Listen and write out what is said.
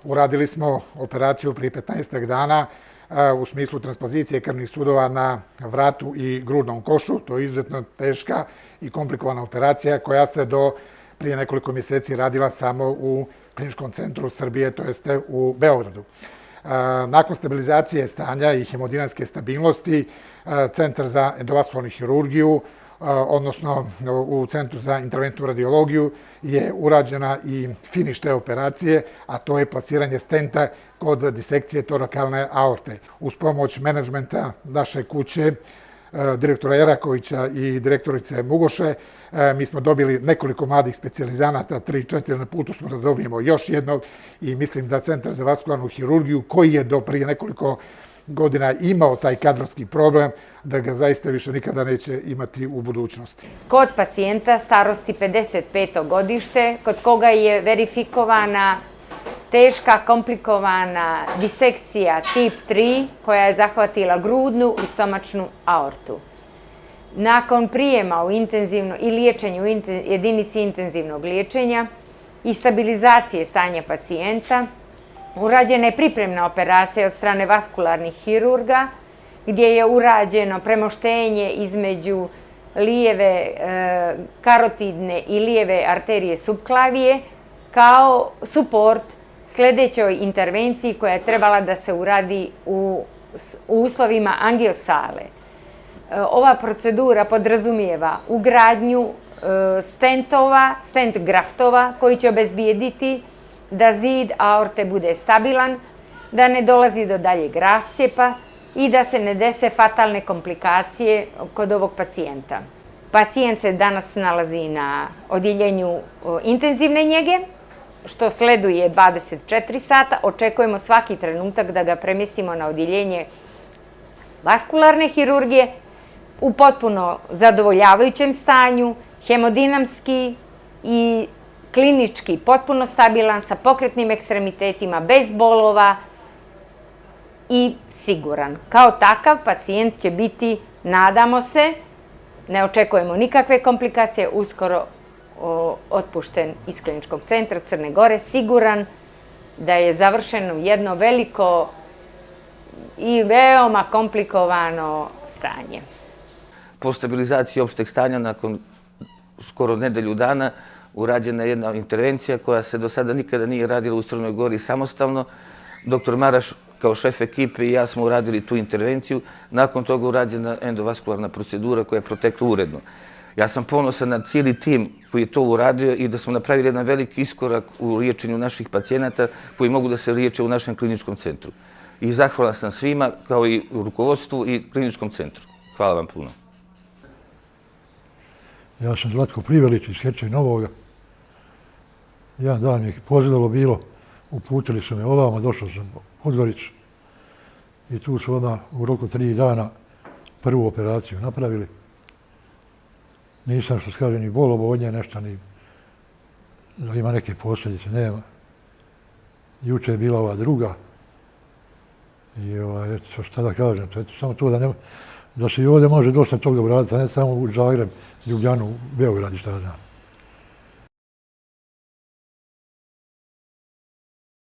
Uradili smo operaciju prije 15 dana u smislu transpozicije krvnih sudova na vratu i grudnom košu. To je izuzetno teška i komplikovana operacija koja se do prije nekoliko mjeseci radila samo u Kliničkom centru Srbije, to jeste u Beogradu. Nakon stabilizacije stanja i hemodinamske stabilnosti, Centar za endovaskularnu hirurgiju, odnosno u Centru za interventnu radiologiju, je urađena i finiš te operacije, a to je plasiranje stenta kod disekcije torakalne aorte. Uz pomoć menadžmenta naše kuće, direktora Erakovića i direktorice Mugoše, mi smo dobili nekoliko mladih specijalizanata, 3-4 na putu smo da dobijemo još jednog i mislim da Centar za vaskularnu hirurgiju, koji je do prije nekoliko godina imao taj kadrovski problem, da ga zaista više nikada neće imati u budućnosti. Kod pacijenta starosti 55. godište, kod koga je verifikovana teška, komplikovana disekcija tip 3 koja je zahvatila grudnu i stomačnu aortu. Nakon prijema i liječenja u jedinici intenzivnog liječenja i stabilizacije stanja pacijenta, urađena je pripremna operacija od strane vaskularnih hirurga, gdje je urađeno premoštenje između lijeve karotidne i lijeve arterije subklavije kao suport sljedećoj intervenciji koja je trebala da se uradi u uslovima angiosale. Ova procedura podrazumijeva ugradnju stentova, stent graftova koji će obezbijediti da zid aorte bude stabilan, da ne dolazi do daljeg rascijepa i da se ne dese fatalne komplikacije kod ovog pacijenta. Pacijent se danas nalazi na odjeljenju intenzivne njege, što sleduje 24 sata. Očekujemo svaki trenutak da ga premjestimo na odjeljenje vaskularne hirurgije u potpuno zadovoljavajućem stanju, hemodinamski i klinički potpuno stabilan, sa pokretnim ekstremitetima, bez bolova i siguran. Kao takav pacijent će biti, nadamo se, ne očekujemo nikakve komplikacije, uskoro otpušten iz Kliničkog centra Crne Gore, siguran da je završeno jedno veliko i veoma komplikovano stanje. Po stabilizaciji opšteg stanja nakon skoro nedelju dana urađena je jedna intervencija koja se do sada nikada nije radila u Crnoj Gori samostalno. Dr. Maraš kao šef ekipe i ja smo uradili tu intervenciju. Nakon toga urađena endovaskularna procedura koja je protekla uredno. Ja sam ponosan na cijeli tim koji je to uradio i da smo napravili jedan veliki iskorak u liječenju naših pacijenata koji mogu da se liječe u našem kliničkom centru. I zahvalan sam svima, kao i rukovodstvu i kliničkom centru. Hvala vam puno. Ja sam Zlatko Privelić iz Herceg Novoga. Jedan dan mi je pozivalo bilo, uputili su me ovamo, došao sam u Podgoricu i tu su odmah u roku 3 dana prvu operaciju napravili. Nisam, što se kaže, ni bolovo od nje nešto, ni da ima neke posljedice, nema. Juče je bila ova druga i šta da kažem, samo to da se i ovdje može dosta toga uraditi, a ne samo u Zagreb, Ljubljanu, Beograd i šta znam.